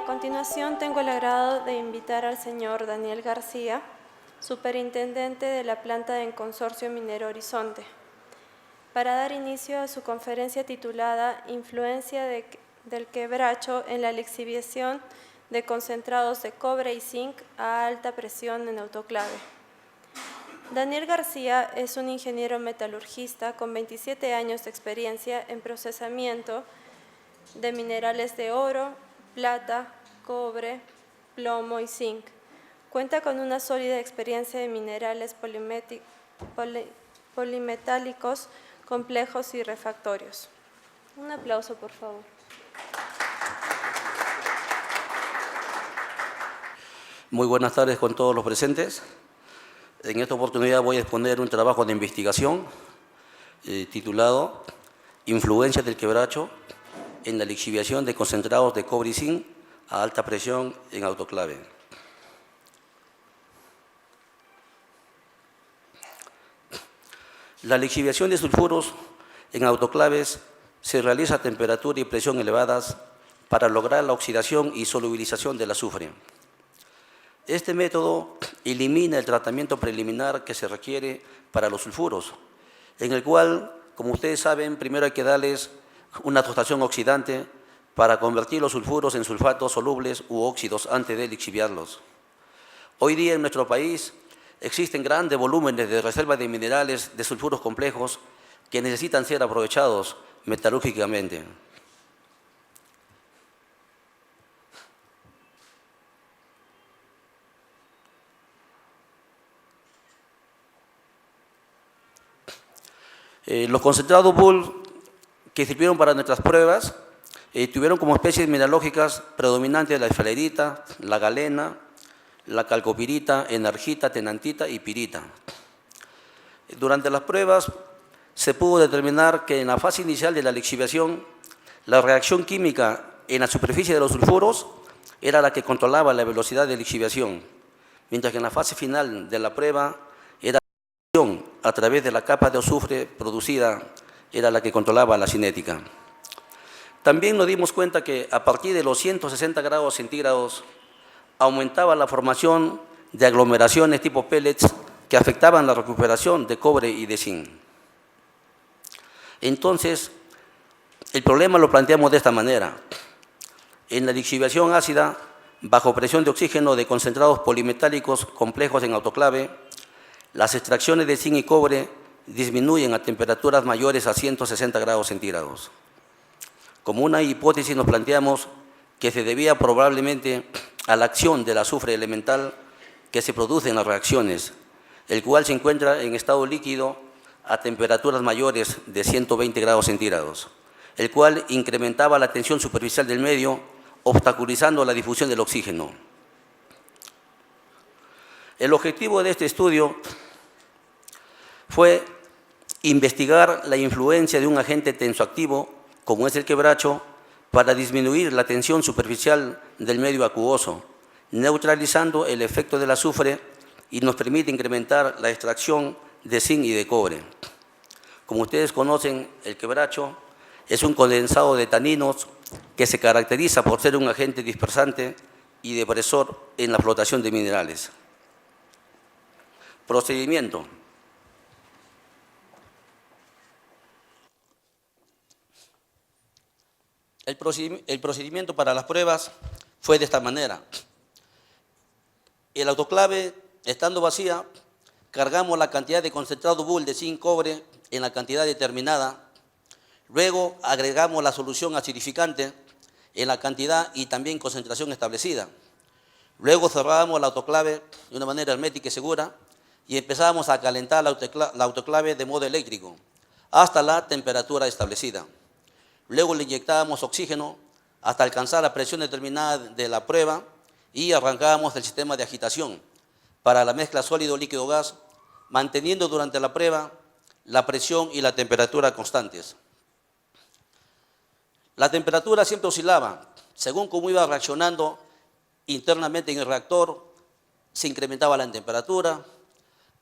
A continuación tengo el agrado de invitar al señor Daniel García, superintendente de la planta del Consorcio Minero Horizonte, para dar inicio a su conferencia titulada Influencia del quebracho en la lixiviación de concentrados de cobre y zinc a alta presión en autoclave. Daniel García es un ingeniero metalurgista con 27 años de experiencia en procesamiento de minerales de oro, plata, cobre, plomo y zinc. Cuenta con una sólida experiencia de minerales polimetálicos, complejos y refractorios. Un aplauso, por favor. Muy buenas tardes con todos los presentes. En esta oportunidad voy a exponer un trabajo de investigación titulado Influencia del quebracho en la lixiviación de concentrados de cobre y zinc a alta presión en autoclave. La lixiviación de sulfuros en autoclaves se realiza a temperatura y presión elevadas para lograr la oxidación y solubilización del azufre. Este método elimina el tratamiento preliminar que se requiere para los sulfuros, en el cual, como ustedes saben, primero hay que darles una tostación oxidante para convertir los sulfuros en sulfatos solubles u óxidos antes de lixiviarlos. Hoy día en nuestro país existen grandes volúmenes de reservas de minerales de sulfuros complejos que necesitan ser aprovechados metalúrgicamente. Los concentrados Bull que sirvieron para nuestras pruebas tuvieron como especies mineralógicas predominantes la esfalerita, la galena, la calcopirita, enargita, tenantita y pirita. Durante las pruebas se pudo determinar que en la fase inicial de la lixiviación, la reacción química en la superficie de los sulfuros era la que controlaba la velocidad de lixiviación, mientras que en la fase final de la prueba era la reacción a través de la capa de azufre producida era la que controlaba la cinética. También nos dimos cuenta que a partir de los 160 grados centígrados aumentaba la formación de aglomeraciones tipo pellets que afectaban la recuperación de cobre y de zinc. Entonces, el problema lo planteamos de esta manera. En la lixiviación ácida, bajo presión de oxígeno de concentrados polimetálicos complejos en autoclave, las extracciones de zinc y cobre disminuyen a temperaturas mayores a 160 grados centígrados. Como una hipótesis nos planteamos que se debía probablemente a la acción del azufre elemental que se produce en las reacciones, el cual se encuentra en estado líquido a temperaturas mayores de 120 grados centígrados, el cual incrementaba la tensión superficial del medio, obstaculizando la difusión del oxígeno. El objetivo de este estudio fue investigar la influencia de un agente tensoactivo, como es el quebracho, para disminuir la tensión superficial del medio acuoso, neutralizando el efecto del azufre y nos permite incrementar la extracción de zinc y de cobre. Como ustedes conocen, el quebracho es un condensado de taninos que se caracteriza por ser un agente dispersante y depresor en la flotación de minerales. Procedimiento. El procedimiento para las pruebas fue de esta manera. El autoclave, estando vacía, cargamos la cantidad de concentrado Bull de zinc cobre en la cantidad determinada. Luego agregamos la solución acidificante en la cantidad y también concentración establecida. Luego cerrábamos la autoclave de una manera hermética y segura y empezábamos a calentar la autoclave de modo eléctrico hasta la temperatura establecida. Luego le inyectábamos oxígeno hasta alcanzar la presión determinada de la prueba y arrancábamos el sistema de agitación para la mezcla sólido-líquido-gas, manteniendo durante la prueba la presión y la temperatura constantes. La temperatura siempre oscilaba. Según cómo iba reaccionando internamente en el reactor, se incrementaba la temperatura,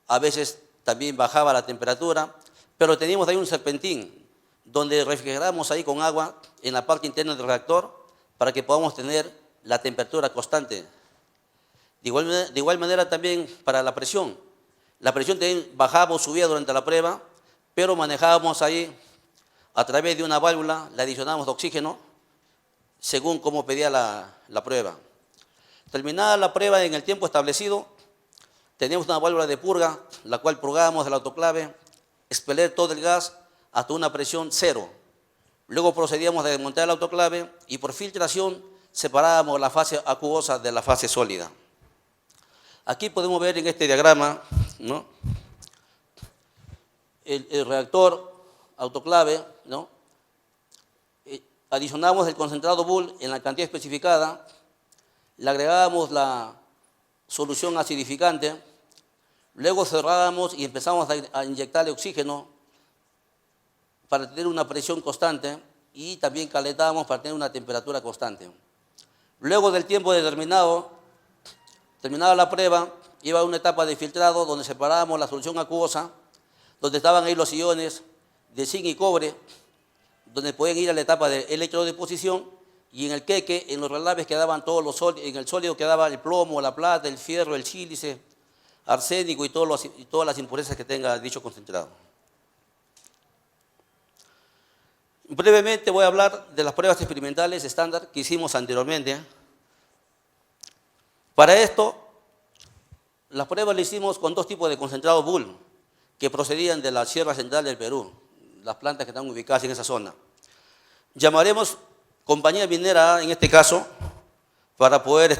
a veces también bajaba la temperatura, pero teníamos ahí un serpentín donde refrigeramos ahí con agua en la parte interna del reactor para que podamos tener la temperatura constante. De igual manera también para la presión. La presión también bajaba o subía durante la prueba, pero manejábamos ahí a través de una válvula, le adicionábamos oxígeno según como pedía la prueba. Terminada la prueba en el tiempo establecido, teníamos una válvula de purga, la cual purgábamos el autoclave, expeler todo el gas hasta una presión 0. Luego procedíamos a desmontar el autoclave y por filtración separábamos la fase acuosa de la fase sólida. Aquí podemos ver en este diagrama, ¿no?, el reactor autoclave, ¿no? Adicionamos el concentrado Bull en la cantidad especificada, le agregábamos la solución acidificante, luego cerrábamos y empezamos a inyectarle oxígeno para tener una presión constante y también calentábamos para tener una temperatura constante. Luego del tiempo determinado, terminada la prueba, iba a una etapa de filtrado donde separábamos la solución acuosa, donde estaban ahí los iones de zinc y cobre, donde podían ir a la etapa de electrodeposición, y en el queque, en los relaves quedaban todos los sólidos, en el sólido quedaba el plomo, la plata, el fierro, el sílice, arsénico y todas las impurezas que tenga dicho concentrado. Brevemente voy a hablar de las pruebas experimentales estándar que hicimos anteriormente. Para esto, las pruebas las hicimos con dos tipos de concentrado Bull que procedían de la Sierra Central del Perú, las plantas que están ubicadas en esa zona. Llamaremos compañía minera A en este caso para poder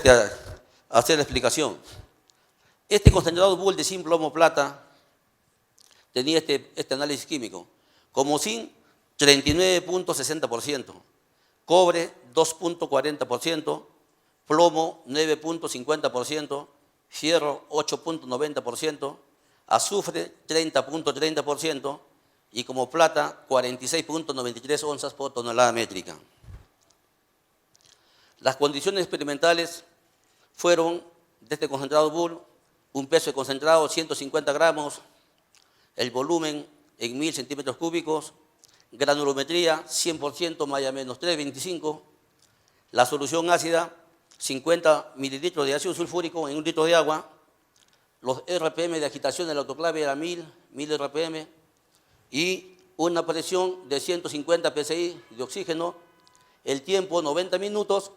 hacer la explicación. Este concentrado Bull de zinc, plomo, plata tenía este análisis químico. Como zinc, 39.60%, cobre 2.40%, plomo 9.50%, fierro 8.90%, azufre 30.30% y como plata 46.93 onzas por tonelada métrica. Las condiciones experimentales fueron de este concentrado Bull, un peso de concentrado 150 gramos, el volumen en 1000 centímetros cúbicos, granulometría 100% malla menos 325, la solución ácida 50 mililitros de ácido sulfúrico en 1 litro de agua, los RPM de agitación del autoclave era 1000 RPM y una presión de 150 psi de oxígeno, el tiempo 90 minutos,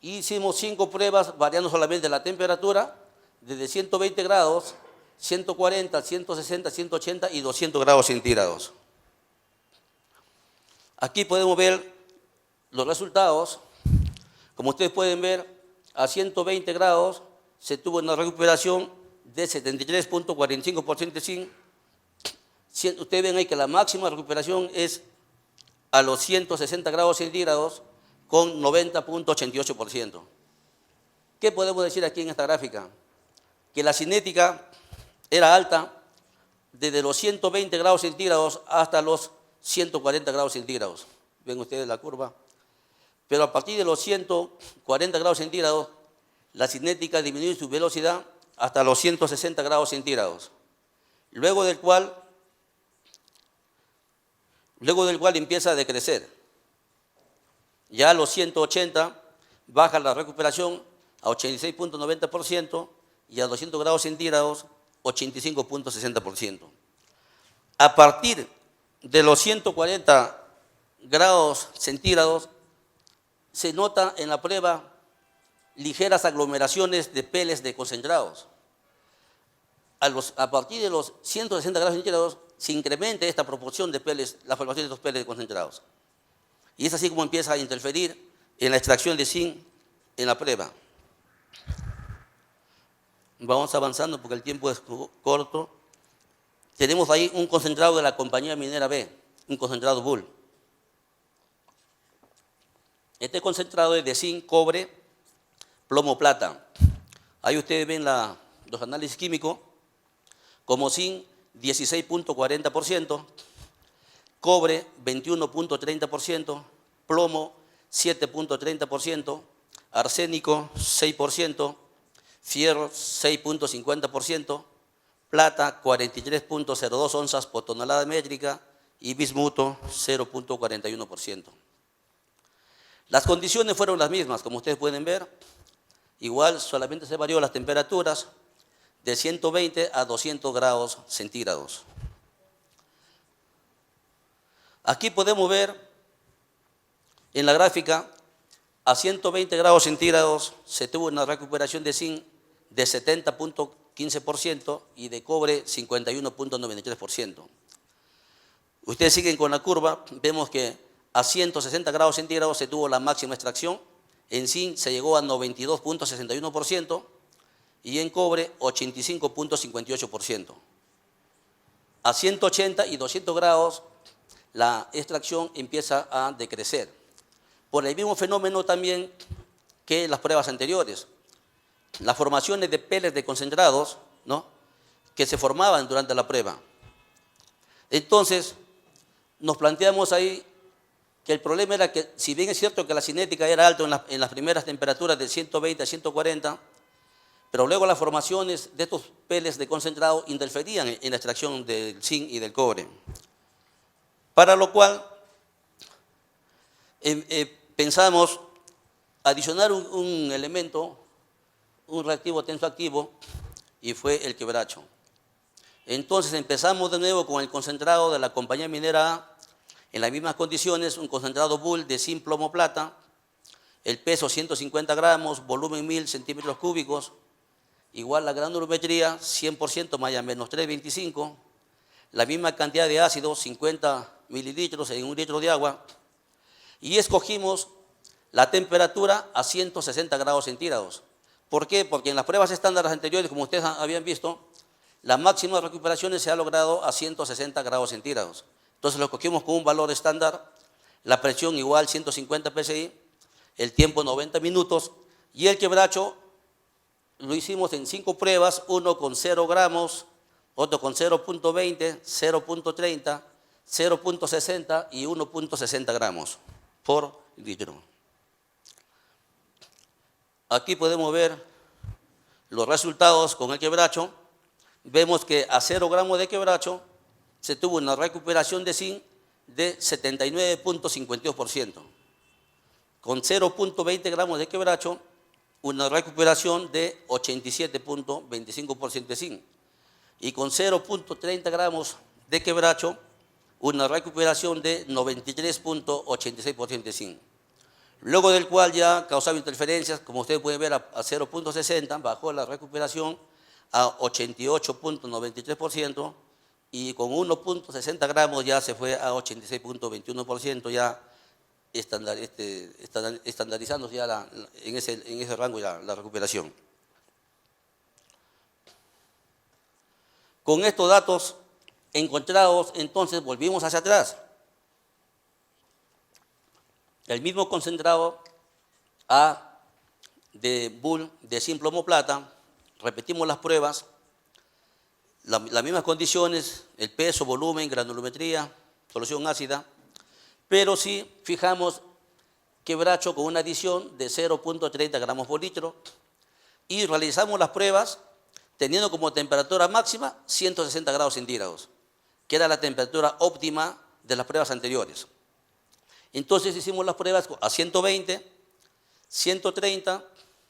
y hicimos 5 pruebas variando solamente la temperatura desde 120 grados, 140, 160, 180 y 200 grados centígrados. Aquí podemos ver los resultados. Como ustedes pueden ver, a 120 grados se tuvo una recuperación de 73.45% de zinc. Ustedes ven ahí que la máxima recuperación es a los 160 grados centígrados con 90.88%. ¿Qué podemos decir aquí en esta gráfica? Que la cinética era alta desde los 120 grados centígrados hasta los 140 grados centígrados. Ven ustedes la curva. Pero a partir de los 140 grados centígrados, la cinética disminuye su velocidad hasta los 160 grados centígrados. Luego del cual empieza a decrecer. Ya a los 180 baja la recuperación a 86.90% y a 200 grados centígrados 85.60%. A partir de los 140 grados centígrados se nota en la prueba ligeras aglomeraciones de peles de concentrados. A partir de los 160 grados centígrados se incrementa esta proporción de peles, la formación de estos peles de concentrados. Y es así como empieza a interferir en la extracción de zinc en la prueba. Vamos avanzando porque el tiempo es corto. Tenemos ahí un concentrado de la compañía minera B, un concentrado Bull. Este concentrado es de zinc, cobre, plomo, plata. Ahí ustedes ven los análisis químicos, como zinc 16.40%, cobre 21.30%, plomo 7.30%, arsénico 6%, fierro 6.50%, plata 43.02 onzas por tonelada métrica y bismuto 0.41%. Las condiciones fueron las mismas, como ustedes pueden ver. igual solamente se varió las temperaturas de 120 a 200 grados centígrados. Aquí podemos ver en la gráfica, a 120 grados centígrados se tuvo una recuperación de zinc de 70.15% y de cobre 51.93%. Ustedes siguen con la curva, vemos que a 160 grados centígrados se tuvo la máxima extracción, en zinc se llegó a 92.61% y en cobre 85.58%. A 180 y 200 grados la extracción empieza a decrecer, por el mismo fenómeno también que las pruebas anteriores. Las formaciones de pellets de concentrados, ¿no?, que se formaban durante la prueba. Entonces, nos planteamos ahí que el problema era que, si bien es cierto que la cinética era alta en las primeras temperaturas de 120 a 140, pero luego las formaciones de estos pellets de concentrado interferían en la extracción del zinc y del cobre. Para lo cual, pensamos adicionar un elemento, un reactivo tensoactivo, y fue el quebracho. Entonces empezamos de nuevo con el concentrado de la compañía minera A, en las mismas condiciones, un concentrado Bull de zinc, plomo, plata, el peso 150 gramos, volumen 1000 centímetros cúbicos, igual la granulometría 100% malla menos 325, la misma cantidad de ácido, 50 mililitros en 1 litro de agua, y escogimos la temperatura a 160 grados centígrados. ¿Por qué? Porque en las pruebas estándares anteriores, como ustedes habían visto, la máxima de recuperaciones se ha logrado a 160 grados centígrados. Entonces lo escogimos con un valor estándar, la presión igual 150 psi, el tiempo 90 minutos, y el quebracho lo hicimos en 5 pruebas, uno con 0 gramos, otro con 0.20, 0.30, 0.60 y 1.60 gramos por litro. Aquí podemos ver los resultados con el quebracho. Vemos que a 0 gramos de quebracho se tuvo una recuperación de zinc de 79.52%. Con 0.20 gramos de quebracho, una recuperación de 87.25% de zinc. Y con 0.30 gramos de quebracho, una recuperación de 93.86% de zinc. Luego del cual ya causaba interferencias, como ustedes pueden ver, a 0.60 bajó la recuperación a 88.93% y con 1.60 gramos ya se fue a 86.21%, ya estandarizándose ya en ese rango ya la recuperación. Con estos datos encontrados, entonces volvimos hacia atrás. El mismo concentrado A de Bull de zinc, plomo, plata, repetimos las pruebas, las mismas condiciones, el peso, volumen, granulometría, solución ácida, pero sí fijamos quebracho con una adición de 0.30 gramos por litro y realizamos las pruebas teniendo como temperatura máxima 160 grados centígrados, que era la temperatura óptima de las pruebas anteriores. Entonces hicimos las pruebas a 120, 130,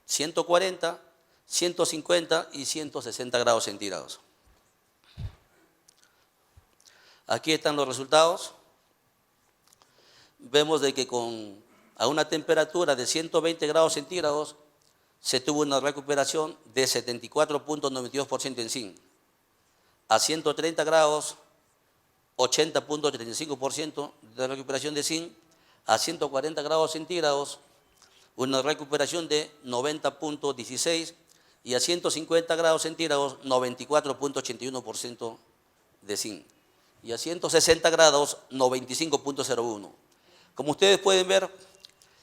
140, 150 y 160 grados centígrados. Aquí están los resultados. Vemos de que a una temperatura de 120 grados centígrados se tuvo una recuperación de 74.92% en zinc. A 130 grados, 80.35% de recuperación de zinc. A 140 grados centígrados, una recuperación de 90.16% y a 150 grados centígrados, 94.81% de zinc. Y a 160 grados, 95.01%. Como ustedes pueden ver,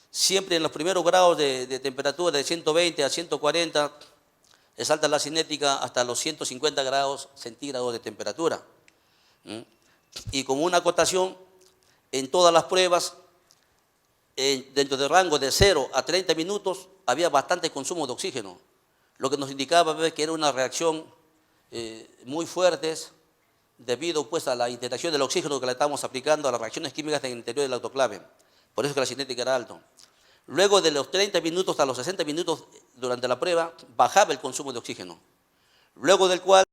siempre en los primeros grados de temperatura de 120 a 140, es alta la cinética hasta los 150 grados centígrados de temperatura. Y con una acotación, en todas las pruebas, dentro del rango de 0 a 30 minutos, había bastante consumo de oxígeno, lo que nos indicaba que era una reacción muy fuerte debido pues, a la interacción del oxígeno que le estábamos aplicando a las reacciones químicas en el interior del autoclave. Por eso que la cinética era alta. Luego de los 30 minutos a los 60 minutos durante la prueba, bajaba el consumo de oxígeno. Luego del cual,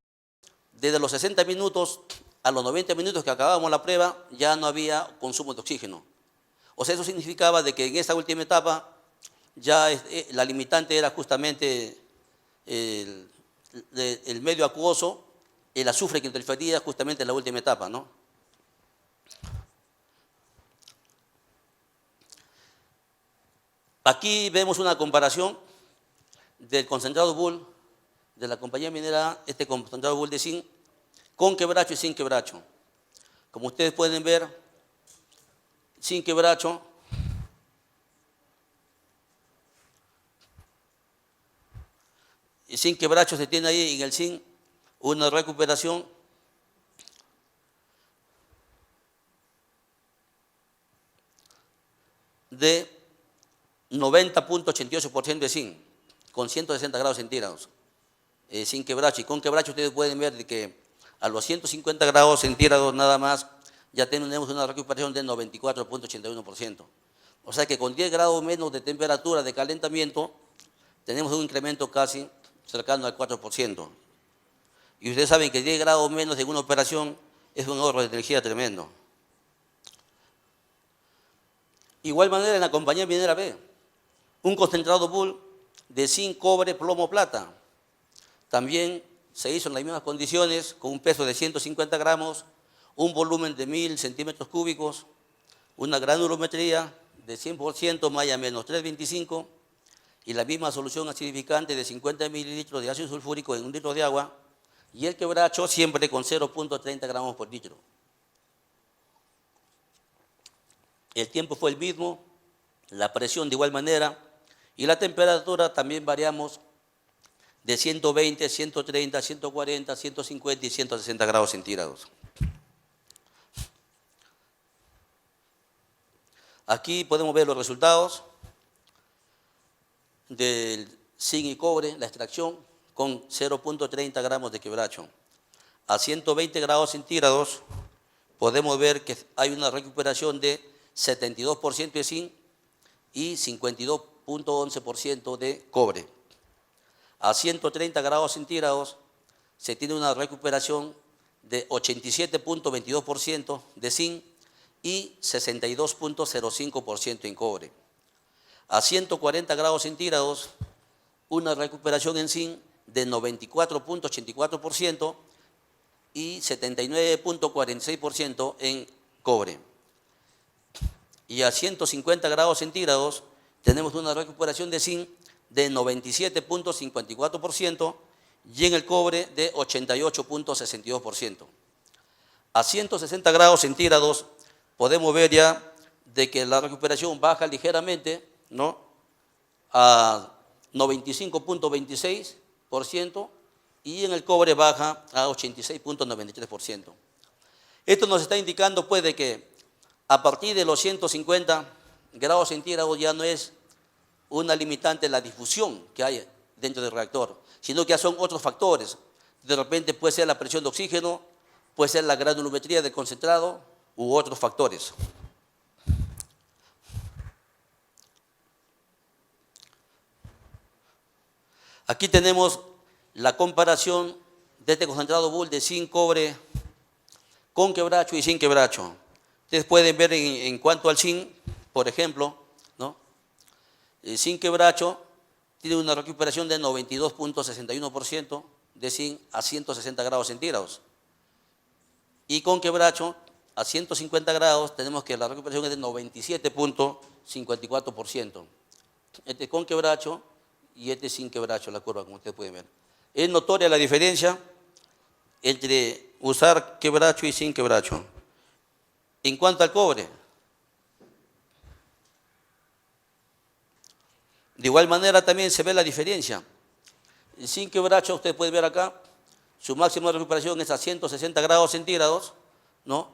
desde los 60 minutos a los 90 minutos que acabábamos la prueba, ya no había consumo de oxígeno. O sea, eso significaba de que en esta última etapa ya la limitante era justamente el medio acuoso, el azufre que interfería justamente en la última etapa, ¿no? Aquí vemos una comparación del concentrado Bull de la compañía minera, este concentrado Bull de zinc, con quebracho y sin quebracho. Como ustedes pueden ver, sin quebracho, se tiene ahí en el zinc una recuperación de 90.88% de zinc, con 160 grados centígrados, sin quebracho. Y con quebracho ustedes pueden ver de que a los 150 grados centígrados nada más ya tenemos una recuperación de 94.81%. O sea que con 10 grados menos de temperatura de calentamiento tenemos un incremento casi cercano al 4%. Y ustedes saben que 10 grados menos en una operación es un ahorro de energía tremendo. Igual manera en la compañía minera B, un concentrado Bull de zinc, cobre, plomo, plata. También se hizo en las mismas condiciones, con un peso de 150 gramos, un volumen de 1000 centímetros cúbicos, una granulometría de 100%, malla menos 325, y la misma solución acidificante de 50 mililitros de ácido sulfúrico en 1 litro de agua, y el quebracho siempre con 0.30 gramos por litro. El tiempo fue el mismo, la presión de igual manera, y la temperatura también variamos de 120, 130, 140, 150 y 160 grados centígrados. Aquí podemos ver los resultados del zinc y cobre, la extracción, con 0.30 gramos de quebracho. A 120 grados centígrados podemos ver que hay una recuperación de 72% de zinc y 52.11% de cobre. A 130 grados centígrados se tiene una recuperación de 87.22% de zinc y 62.05% en cobre. A 140 grados centígrados, una recuperación en zinc de 94.84% y 79.46% en cobre. Y a 150 grados centígrados tenemos una recuperación de zinc de 97.54% y en el cobre de 88.62%. A 160 grados centígrados podemos ver ya de que la recuperación baja ligeramente, ¿no?, a 95.26% y en el cobre baja a 86.93%. Esto nos está indicando pues de que a partir de los 150 grados centígrados ya no es una limitante la difusión que hay dentro del reactor, sino que ya son otros factores. De repente puede ser la presión de oxígeno, puede ser la granulometría del concentrado u otros factores. Aquí tenemos la comparación de este concentrado Bull de zinc, cobre, con quebracho y sin quebracho. Ustedes pueden ver en cuanto al zinc, por ejemplo, ¿no?, el zinc quebracho tiene una recuperación de 92.61% de zinc a 160 grados centígrados. Y con quebracho a 150 grados tenemos que la recuperación es de 97.54%. Este con quebracho y este sin quebracho, la curva, como ustedes pueden ver. Es notoria la diferencia entre usar quebracho y sin quebracho. En cuanto al cobre, de igual manera también se ve la diferencia. El sin quebracho, ustedes pueden ver acá, su máxima recuperación es a 160 grados centígrados, ¿no?,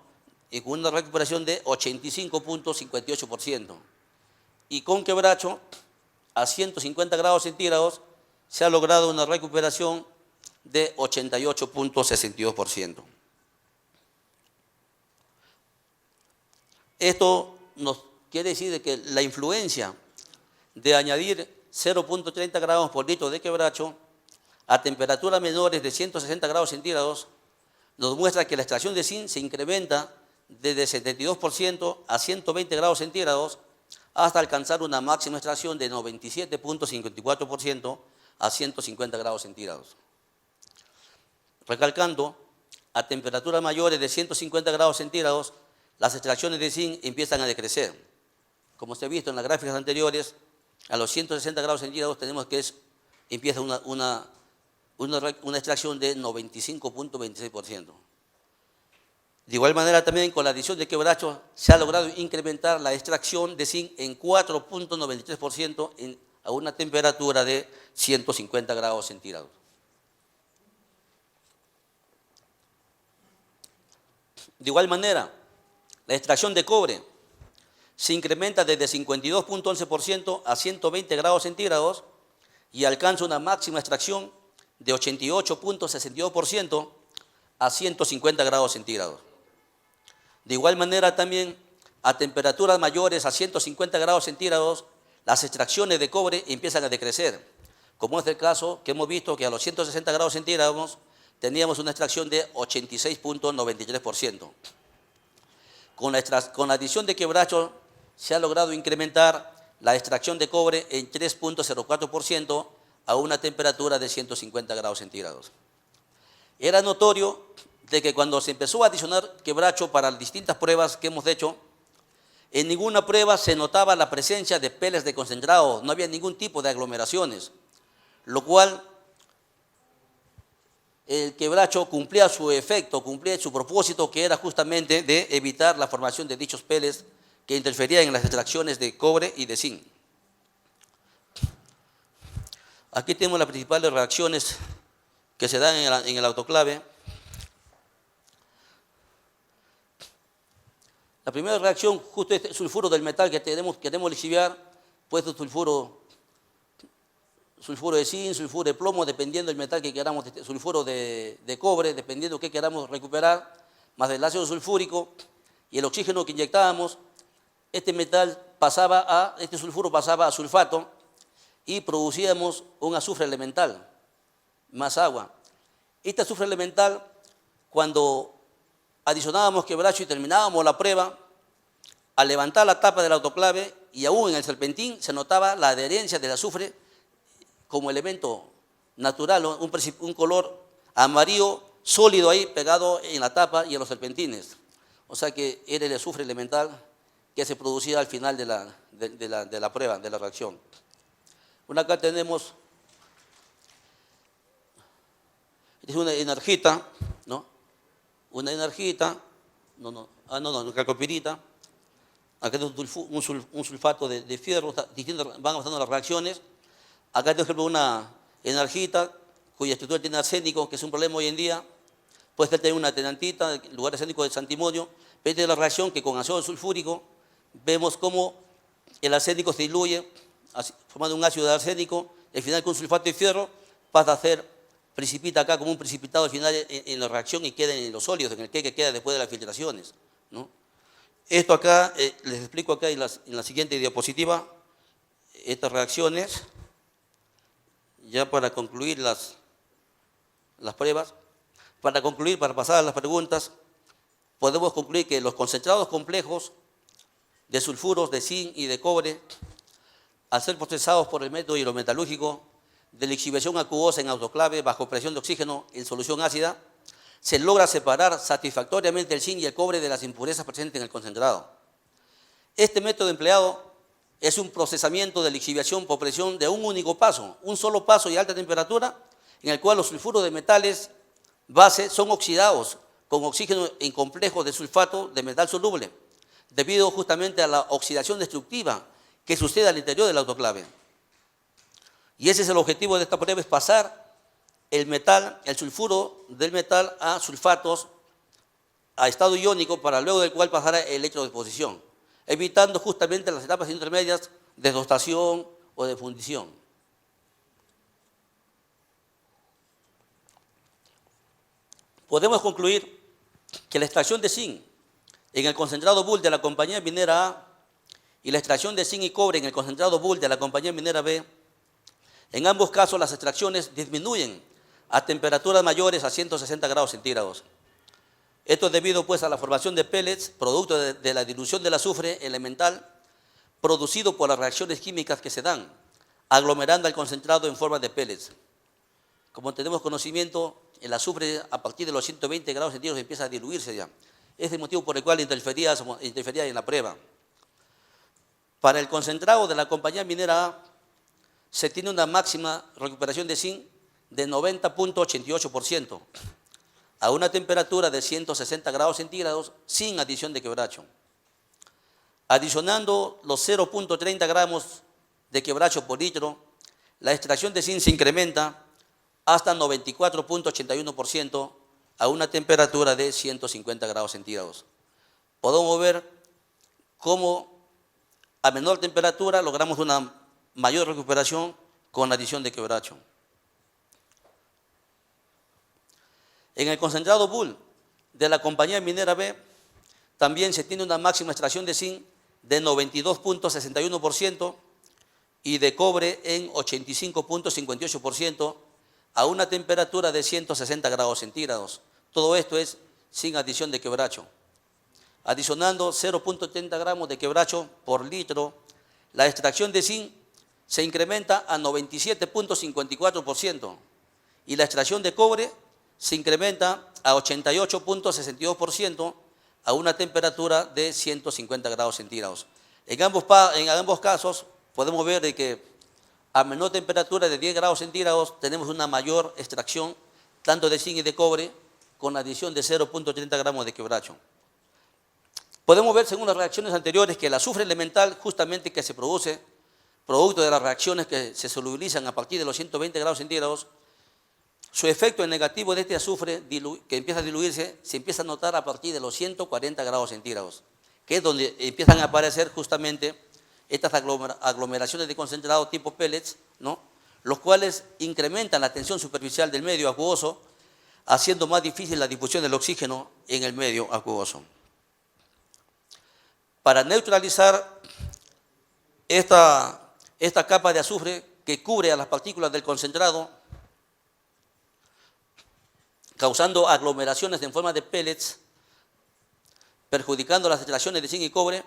y con una recuperación de 85.58%. Y con quebracho, a 150 grados centígrados, se ha logrado una recuperación de 88.62%. Esto nos quiere decir de que la influencia de añadir 0.30 gramos por litro de quebracho a temperaturas menores de 160 grados centígrados nos muestra que la extracción de zinc se incrementa desde 72% a 120 grados centígrados hasta alcanzar una máxima extracción de 97.54% a 150 grados centígrados. Recalcando, a temperaturas mayores de 150 grados centígrados, las extracciones de zinc empiezan a decrecer. Como se ha visto en las gráficas anteriores, a los 160 grados centígrados tenemos que empieza una extracción de 95.26%. De igual manera, también con la adición de quebracho se ha logrado incrementar la extracción de zinc en 4.93% a una temperatura de 150 grados centígrados. De igual manera, la extracción de cobre se incrementa desde 52.11% a 120 grados centígrados y alcanza una máxima extracción de 88.62% a 150 grados centígrados. De igual manera también, a temperaturas mayores a 150 grados centígrados, las extracciones de cobre empiezan a decrecer, como es el caso que hemos visto que a los 160 grados centígrados teníamos una extracción de 86.93%. Con la adición de quebracho se ha logrado incrementar la extracción de cobre en 3.04% a una temperatura de 150 grados centígrados. Era notorio de que cuando se empezó a adicionar quebracho para las distintas pruebas que hemos hecho, en ninguna prueba se notaba la presencia de peles de concentrado, no había ningún tipo de aglomeraciones, lo cual el quebracho cumplía su efecto, cumplía su propósito, que era justamente de evitar la formación de dichos peles que interferían en las extracciones de cobre y de zinc. Aquí tenemos las principales reacciones que se dan en el autoclave. La primera reacción, justo este sulfuro del metal que queremos lixiviar, pues sulfuro de zinc, sulfuro de plomo, dependiendo del metal que queramos, sulfuro de cobre, dependiendo qué queramos recuperar, más el ácido sulfúrico y el oxígeno que inyectábamos, este sulfuro pasaba a sulfato y producíamos un azufre elemental, más agua. Este azufre elemental, cuando adicionábamos quebracho y terminábamos la prueba, al levantar la tapa del autoclave y aún en el serpentín se notaba la adherencia del azufre como elemento natural, un color amarillo sólido ahí pegado en la tapa y en los serpentines. O sea que era el azufre elemental que se producía al final de la prueba, de la reacción. Bueno, acá tenemos, es una energita, ¿no? Una energita, una calcopirita. Acá tenemos un sulfato de fierro, van avanzando las reacciones. Acá tenemos, por ejemplo, una energita cuya estructura tiene arsénico, que es un problema hoy en día. Puede tener una tenantita, en lugar de arsénico de santimonio. Pero esta es la reacción que con ácido sulfúrico vemos cómo el arsénico se diluye, formando un ácido de arsénico, y al final con sulfato de fierro pasa a precipita acá como un precipitado al final en la reacción y queda en los sólidos, en el que queda después de las filtraciones, ¿no? Esto acá, les explico acá en la siguiente diapositiva, estas reacciones, ya para concluir las pruebas. Para concluir, para pasar a las preguntas, podemos concluir que los concentrados complejos de sulfuros de zinc y de cobre, al ser procesados por el método hidrometalúrgico de lixiviación acuosa en autoclave bajo presión de oxígeno en solución ácida, se logra separar satisfactoriamente el zinc y el cobre de las impurezas presentes en el concentrado. Este método empleado es un procesamiento de lixiviación por presión de un único paso, un solo paso y alta temperatura, en el cual los sulfuros de metales base son oxidados con oxígeno en complejos de sulfato de metal soluble, debido justamente a la oxidación destructiva que sucede al interior del autoclave. Y ese es el objetivo de esta prueba, es pasar el sulfuro del metal a sulfatos, a estado iónico, para luego del cual pasar a electrodeposición, evitando justamente las etapas intermedias de exhaustación o de fundición. Podemos concluir que la extracción de zinc en el concentrado Bull de la compañía minera A y la extracción de zinc y cobre en el concentrado Bull de la compañía minera B, en ambos casos las extracciones disminuyen a temperaturas mayores a 160 grados centígrados. Esto es debido pues a la formación de pellets, producto de la dilución del azufre elemental, producido por las reacciones químicas que se dan, aglomerando el concentrado en forma de pellets. Como tenemos conocimiento, el azufre a partir de los 120 grados centígrados empieza a diluirse ya. Es el motivo por el cual interfería en la prueba. Para el concentrado de la compañía minera A, se tiene una máxima recuperación de zinc de 90.88%, a una temperatura de 160 grados centígrados sin adición de quebracho. Adicionando los 0.30 gramos de quebracho por litro, la extracción de zinc se incrementa hasta 94.81% a una temperatura de 150 grados centígrados. Podemos ver cómo a menor temperatura logramos una mayor recuperación con la adición de quebracho. En el concentrado Bull de la compañía minera B también se tiene una máxima extracción de zinc de 92.61% y de cobre en 85.58% a una temperatura de 160 grados centígrados. Todo esto es sin adición de quebracho. Adicionando 0.30 gramos de quebracho por litro, la extracción de zinc se incrementa a 97.54% y la extracción de cobre se incrementa a 88.62% a una temperatura de 150 grados centígrados. En ambos casos podemos ver de que a menor temperatura de 10 grados centígrados tenemos una mayor extracción tanto de zinc y de cobre con la adición de 0.30 gramos de quebracho. Podemos ver según las reacciones anteriores que el azufre elemental justamente que se produce producto de las reacciones que se solubilizan a partir de los 120 grados centígrados, su efecto negativo de este azufre que empieza a diluirse se empieza a notar a partir de los 140 grados centígrados, que es donde empiezan a aparecer justamente estas aglomeraciones de concentrado tipo pellets, ¿no? Los cuales incrementan la tensión superficial del medio acuoso, haciendo más difícil la difusión del oxígeno en el medio acuoso. Para neutralizar esta capa de azufre que cubre a las partículas del concentrado, causando aglomeraciones en forma de pellets, perjudicando las extracciones de zinc y cobre,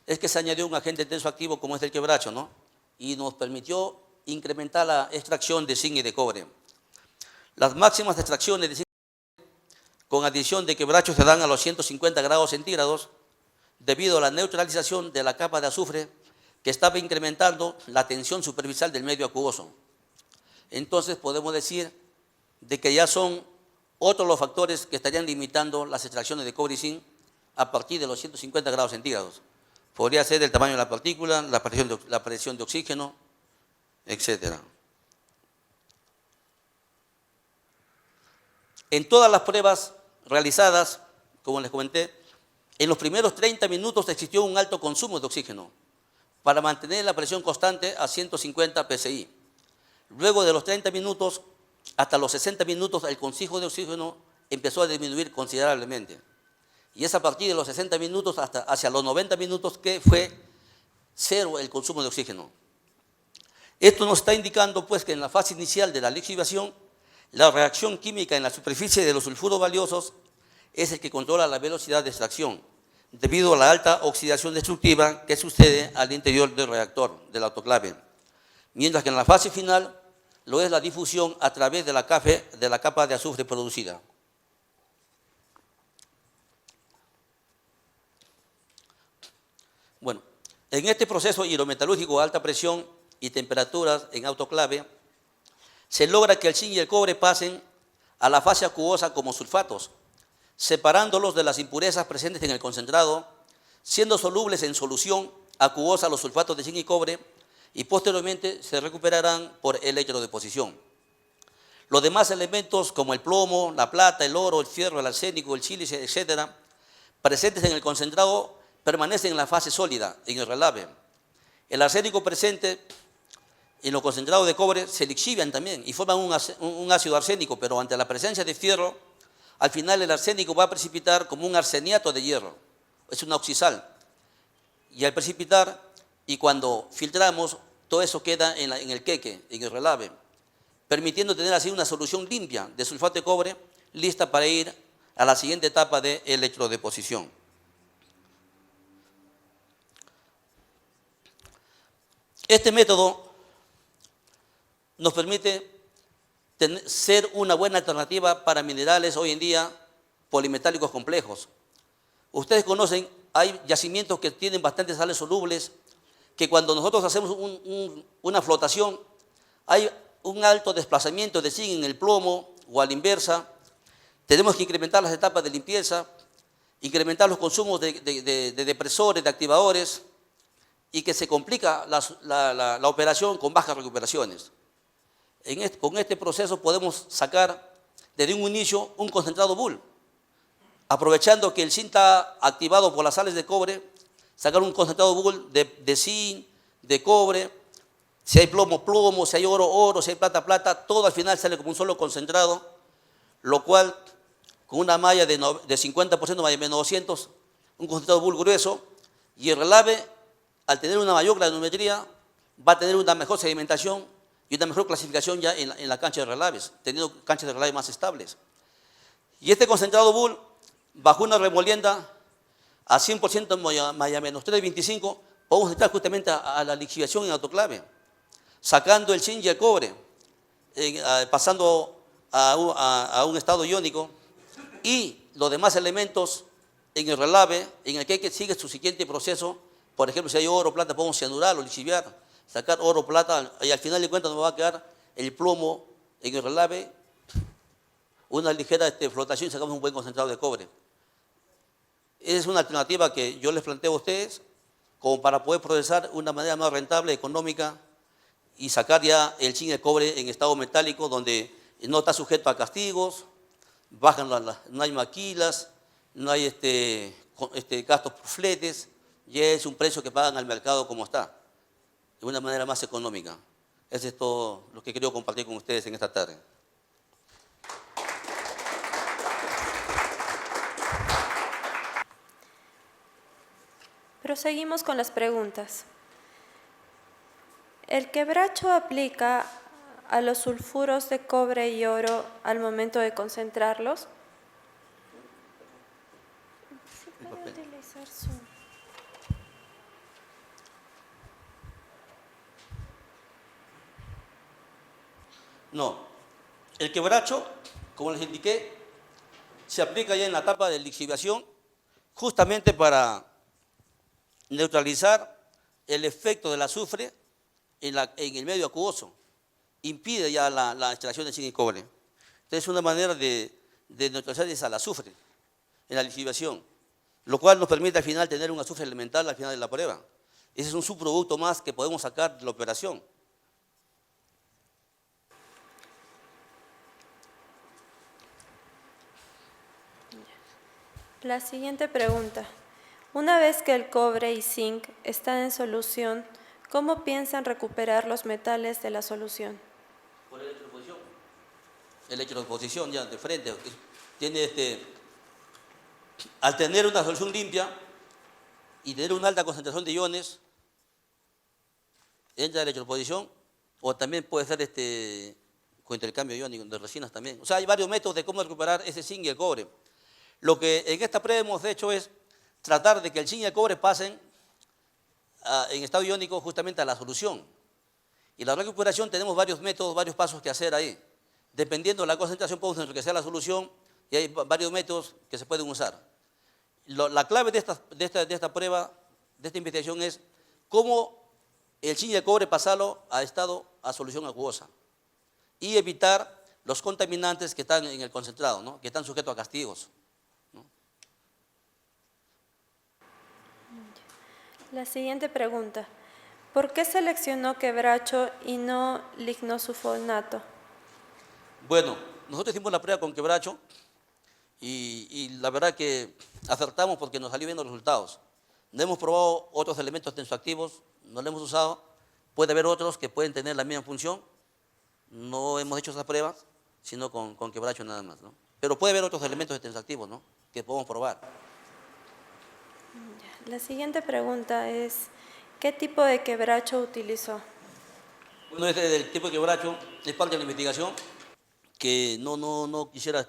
es que se añadió un agente tensoactivo como es el quebracho, ¿no? Y nos permitió incrementar la extracción de zinc y de cobre. Las máximas extracciones de zinc con adición de quebracho se dan a los 150 grados centígrados debido a la neutralización de la capa de azufre que estaba incrementando la tensión superficial del medio acuoso. Entonces podemos decir de que ya son otros los factores que estarían limitando las extracciones de cobre y zinc a partir de los 150 grados centígrados. Podría ser el tamaño de la partícula, la presión de oxígeno, etc. En todas las pruebas realizadas, como les comenté, en los primeros 30 minutos existió un alto consumo de oxígeno para mantener la presión constante a 150 psi. Luego de los 30 minutos hasta los 60 minutos el consumo de oxígeno empezó a disminuir considerablemente. Y es a partir de los 60 minutos hasta hacia los 90 minutos que fue cero el consumo de oxígeno. Esto nos está indicando pues que en la fase inicial de la lixiviación, la reacción química en la superficie de los sulfuros valiosos es el que controla la velocidad de extracción, debido a la alta oxidación destructiva que sucede al interior del reactor, del autoclave. Mientras que en la fase final lo es la difusión a través de la capa de azufre producida. Bueno, en este proceso hidrometalúrgico a alta presión y temperaturas en autoclave, se logra que el zinc y el cobre pasen a la fase acuosa como sulfatos, separándolos de las impurezas presentes en el concentrado, siendo solubles en solución acuosa los sulfatos de zinc y cobre, y posteriormente se recuperarán por electrodeposición. Los demás elementos como el plomo, la plata, el oro, el fierro, el arsénico, el sílice, etc., presentes en el concentrado permanecen en la fase sólida, en el relave. El arsénico presente en los concentrados de cobre se lixivian también y forman un ácido arsénico, pero ante la presencia de fierro, al final el arsénico va a precipitar como un arseniato de hierro, es una oxisal. Y al precipitar, y cuando filtramos, todo eso queda en el queque, en el relave, permitiendo tener así una solución limpia de sulfato de cobre, lista para ir a la siguiente etapa de electrodeposición. Este método nos permite ser una buena alternativa para minerales hoy en día polimetálicos complejos. Ustedes conocen, hay yacimientos que tienen bastantes sales solubles, que cuando nosotros hacemos una flotación, hay un alto desplazamiento de zinc en el plomo o a la inversa. Tenemos que incrementar las etapas de limpieza, incrementar los consumos de depresores, de activadores, y que se complica la operación con bajas recuperaciones. Con este proceso podemos sacar desde un inicio un concentrado bull, aprovechando que el zinc está activado por las sales de cobre, sacar un concentrado bull de zinc, de cobre, si hay plomo, plomo, si hay oro, oro, si hay plata, plata, todo al final sale como un solo concentrado, lo cual con una malla de 50%, malla menos 200, un concentrado bull grueso, y el relave, al tener una mayor granulometría, va a tener una mejor sedimentación y una mejor clasificación ya en la cancha de relaves, teniendo canchas de relave más estables. Y este concentrado bull, bajo una remolienda a 100% malla menos 325, podemos entrar justamente a la lixiviación en autoclave, sacando el zinc y el cobre, pasando a un estado iónico, y los demás elementos en el relave, en el que sigue su siguiente proceso. Por ejemplo, si hay oro, plata, podemos cianurarlo, lixiviar, sacar oro, plata, y al final de cuentas nos va a quedar el plomo en el relave, una ligera flotación y sacamos un buen concentrado de cobre. Esa es una alternativa que yo les planteo a ustedes como para poder procesar de una manera más rentable, económica, y sacar ya el zinc y el cobre en estado metálico, donde no está sujeto a castigos, no hay maquilas, no hay gastos por fletes, y es un precio que pagan al mercado como está, de una manera más económica. Eso es todo lo que quería compartir con ustedes en esta tarde. Proseguimos con las preguntas. ¿El quebracho aplica a los sulfuros de cobre y oro al momento de concentrarlos? ¿Puede utilizar su... No, el quebracho, como les indiqué, se aplica ya en la etapa de lixiviación, justamente para neutralizar el efecto del azufre en el medio acuoso. Impide ya la extracción de zinc y cobre. Entonces es una manera de neutralizar el azufre en la lixiviación, lo cual nos permite al final tener un azufre elemental al final de la prueba. Ese es un subproducto más que podemos sacar de la operación. La siguiente pregunta. Una vez que el cobre y zinc están en solución, ¿cómo piensan recuperar los metales de la solución? Por electroposición. Electroposición ya de frente. Tiene al tener una solución limpia y tener una alta concentración de iones, entra la electroposición, o también puede ser con intercambio iónico de resinas también. O sea, hay varios métodos de cómo recuperar ese zinc y el cobre. Lo que en esta prueba hemos hecho es tratar de que el zinc y el cobre pasen en estado iónico justamente a la solución. Y la recuperación tenemos varios métodos, varios pasos que hacer ahí. Dependiendo de la concentración podemos enriquecer la solución y hay varios métodos que se pueden usar. La clave de esta prueba, de esta investigación es cómo el zinc y el cobre pasarlo a solución acuosa y evitar los contaminantes que están en el concentrado, ¿no? Que están sujetos a castigos. La siguiente pregunta. ¿Por qué seleccionó quebracho y no lignosulfonato? Bueno, nosotros hicimos la prueba con quebracho y la verdad que acertamos porque nos salió bien los resultados. No hemos probado otros elementos tensoactivos, no lo hemos usado. Puede haber otros que pueden tener la misma función. No hemos hecho esas pruebas, sino con quebracho nada más, ¿no? Pero puede haber otros elementos tensoactivos, ¿no? Que podemos probar. La siguiente pregunta es, ¿Qué tipo de quebracho utilizó? Bueno, este del tipo de quebracho es parte de la investigación que no quisiera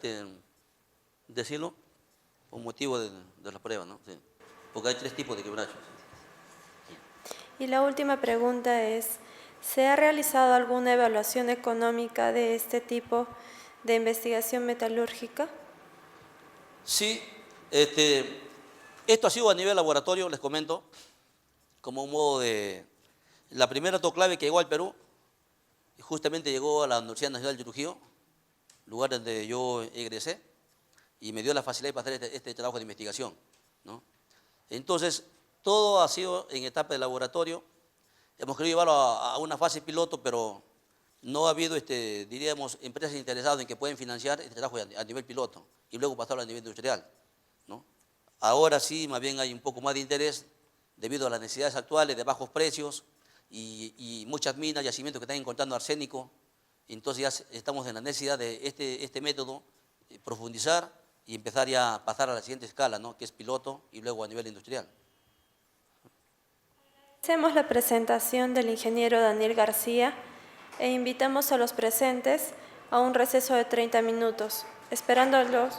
decirlo por motivo de la prueba, ¿no? Sí. Porque hay 3 tipos de quebracho. Y la última pregunta es, ¿se ha realizado alguna evaluación económica de este tipo de investigación metalúrgica? Sí, esto ha sido a nivel laboratorio, les comento, como un modo de... La primera autoclave que llegó al Perú, justamente llegó a la Universidad Nacional de Trujillo, lugar donde yo egresé, y me dio la facilidad para hacer este trabajo de investigación, ¿no? Entonces, todo ha sido en etapa de laboratorio. Hemos querido llevarlo a una fase piloto, pero no ha habido, diríamos, empresas interesadas en que pueden financiar este trabajo a nivel piloto y luego pasarlo a nivel industrial, ¿no? Ahora sí, más bien hay un poco más de interés debido a las necesidades actuales de bajos precios y muchas minas, yacimientos que están encontrando arsénico. Entonces ya estamos en la necesidad de este método, profundizar y empezar ya a pasar a la siguiente escala, ¿no? Que es piloto y luego a nivel industrial. Hacemos la presentación del ingeniero Daniel García e invitamos a los presentes a un receso de 30 minutos, esperándolos